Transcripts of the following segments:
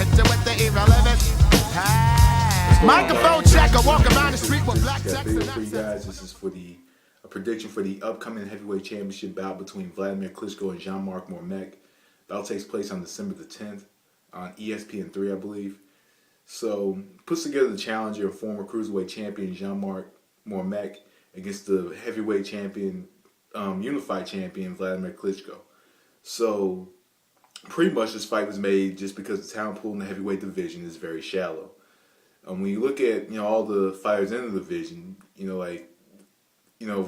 Hit you with the irrelevant. Hey. Microphone check. I walk around the street with black text. For you guys, this is for a prediction for the upcoming heavyweight championship bout between Wladimir Klitschko and Marc Mormeck. Bout takes place on December the 10th on ESPN3, I believe. So, puts together the challenger and former cruiserweight champion Marc Mormeck against the heavyweight champion, unified champion Wladimir Klitschko. So, pretty much this fight was made just because the talent pool in the heavyweight division is very shallow. When you look at all the fighters in the division,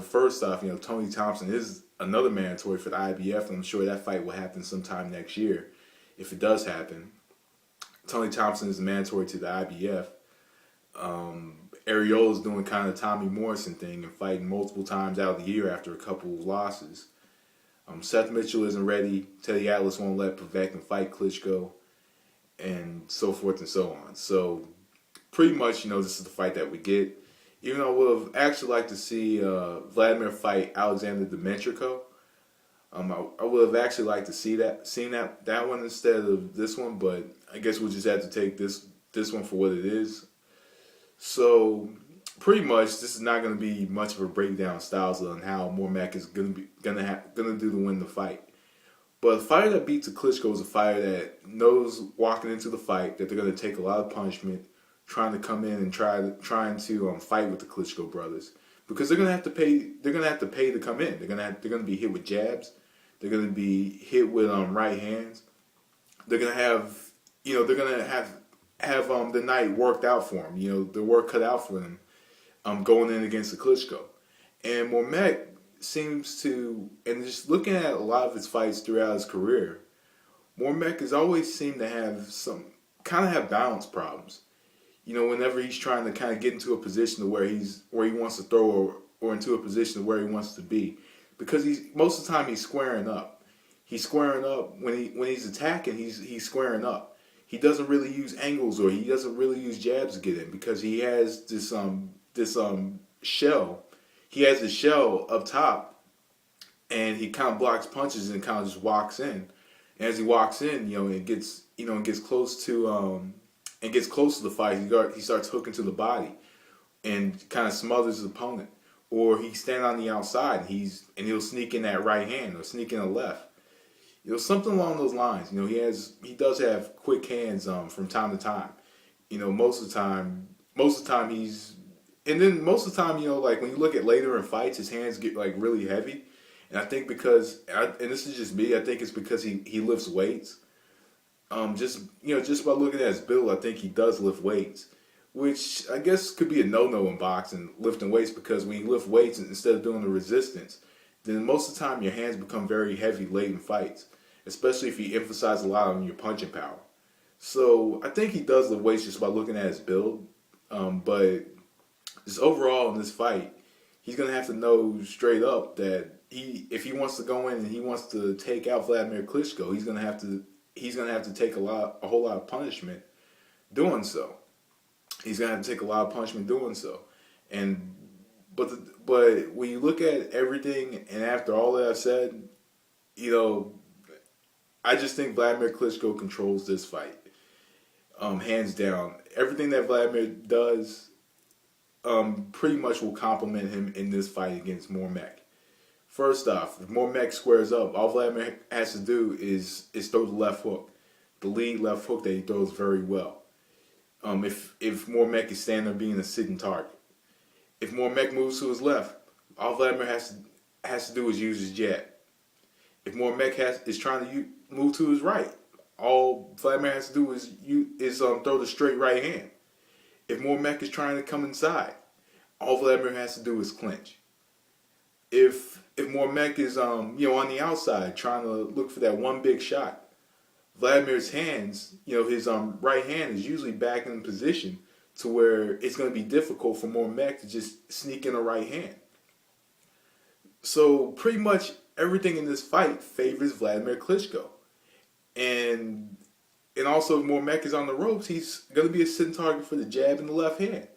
first off, Tony Thompson is another mandatory for the IBF, and I'm sure that fight will happen sometime next year, if it does happen. Tony Thompson is mandatory to the IBF. Ariola's doing kind of Tommy Morrison thing and fighting multiple times out of the year after a couple of losses. Seth Mitchell isn't ready. Teddy Atlas won't let Povetkin fight Klitschko, and so forth and so on. So, pretty much, this is the fight that we get. Even though I would have actually liked to see Wladimir fight Alexander Dimitriko. I would have actually liked to seen that one instead of this one, but I guess we'll just have to take this one for what it is. So, pretty much, this is not going to be much of a breakdown styles on how Mormeck is gonna do to win the fight. But a fighter that beats a Klitschko is a fighter that knows walking into the fight that they're going to take a lot of punishment, trying to come in and trying to fight with the Klitschko brothers, because they're going to have to pay. They're going to have to pay to come in. They're going to be hit with jabs. They're going to be hit with right hands. They're going to have the night worked out for them. The work cut out for them. Going in against the Klitschko. And Mormeck seems to, and just looking at a lot of his fights throughout his career, Mormeck has always seemed to have balance problems. Whenever he's trying to kind of get into a position where he wants to throw or into a position where he wants to be, because most of the time he's squaring up. He's squaring up when he's attacking. He's squaring up. He doesn't really use angles, or he doesn't really use jabs to get in, because he has this shell. He has a shell up top, and he kind of blocks punches and kind of just walks in. And as he walks in, it gets close to the fight. He starts hooking to the body and kind of smothers his opponent. Or he stand on the outside and he'll sneak in that right hand or sneak in a left. Something along those lines. He does have quick hands from time to time. Most of the time he's, and then most of the time, like when you look at later in fights, his hands get like really heavy. And I think and this is just me, I think it's because he lifts weights. Just by looking at his build, I think he does lift weights, which I guess could be a no-no in boxing, lifting weights, because when you lift weights instead of doing the resistance, then most of the time your hands become very heavy late in fights, especially if you emphasize a lot on your punching power. So I think he does lift weights just by looking at his build, but just overall in this fight, he's going to have to know straight up that if he wants to go in and he wants to take out Wladimir Klitschko, he's going to have to take a whole lot of punishment doing so. He's going to have to take a lot of punishment doing so. But when you look at everything, and after all that I've said, I just think Wladimir Klitschko controls this fight, hands down. Everything that Wladimir does pretty much will complement him in this fight against Mormeck. First off, if Mormeck squares up, all Wladimir has to do is throw the left hook, the lead left hook that he throws very well. If Mormeck is standing there being a sitting target. If Mormeck moves to his left, all Wladimir has to do is use his jab. If Mormeck is trying to move to his right, all Wladimir has to do is throw the straight right hand. If Mormeck is trying to come inside, all Wladimir has to do is clinch. If Mormeck is on the outside trying to look for that one big shot, Vladimir's hands, his right hand is usually back in position to where it's going to be difficult for Mormeck to just sneak in a right hand. So pretty much everything in this fight favors Wladimir Klitschko. And also if Mormeck is on the ropes, he's going to be a sitting target for the jab in the left hand.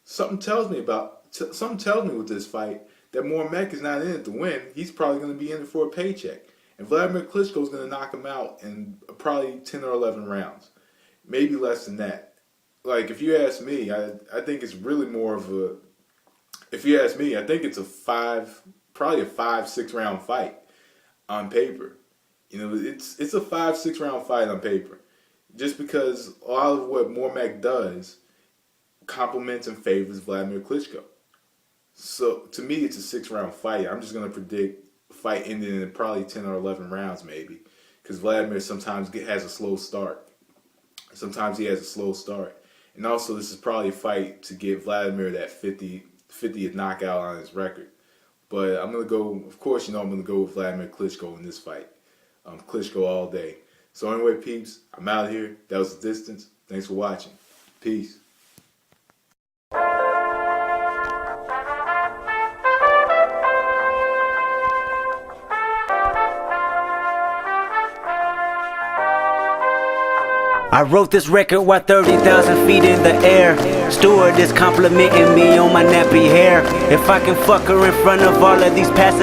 Something tells me with this fight that Mormeck is not in it to win. He's probably going to be in it for a paycheck. And Wladimir Klitschko is going to knock him out in probably 10 or 11 rounds. maybe less than that. Like, if you ask me, I think it's really more of a. If you ask me, I think it's probably a 5-6 round fight on paper. You know, it's a 5-6 round fight on paper, just because a lot of what Mormeck does complements and favors Wladimir Klitschko. So to me, it's a 6-round fight. I'm just gonna predict a fight ending in probably 10 or 11 rounds, maybe, because Wladimir sometimes has a slow start. Sometimes he has a slow start, and also this is probably a fight to get Wladimir that 50th knockout on his record. But I'm gonna go. Of course, you know I'm gonna go with Wladimir Klitschko in this fight. Klitschko all day. So anyway, peeps, I'm out here. That was The Distance. Thanks for watching. Peace. I wrote this record while 30,000 feet in the air. Steward is complimenting me on my nappy hair. If I can fuck her in front of all of these passengers.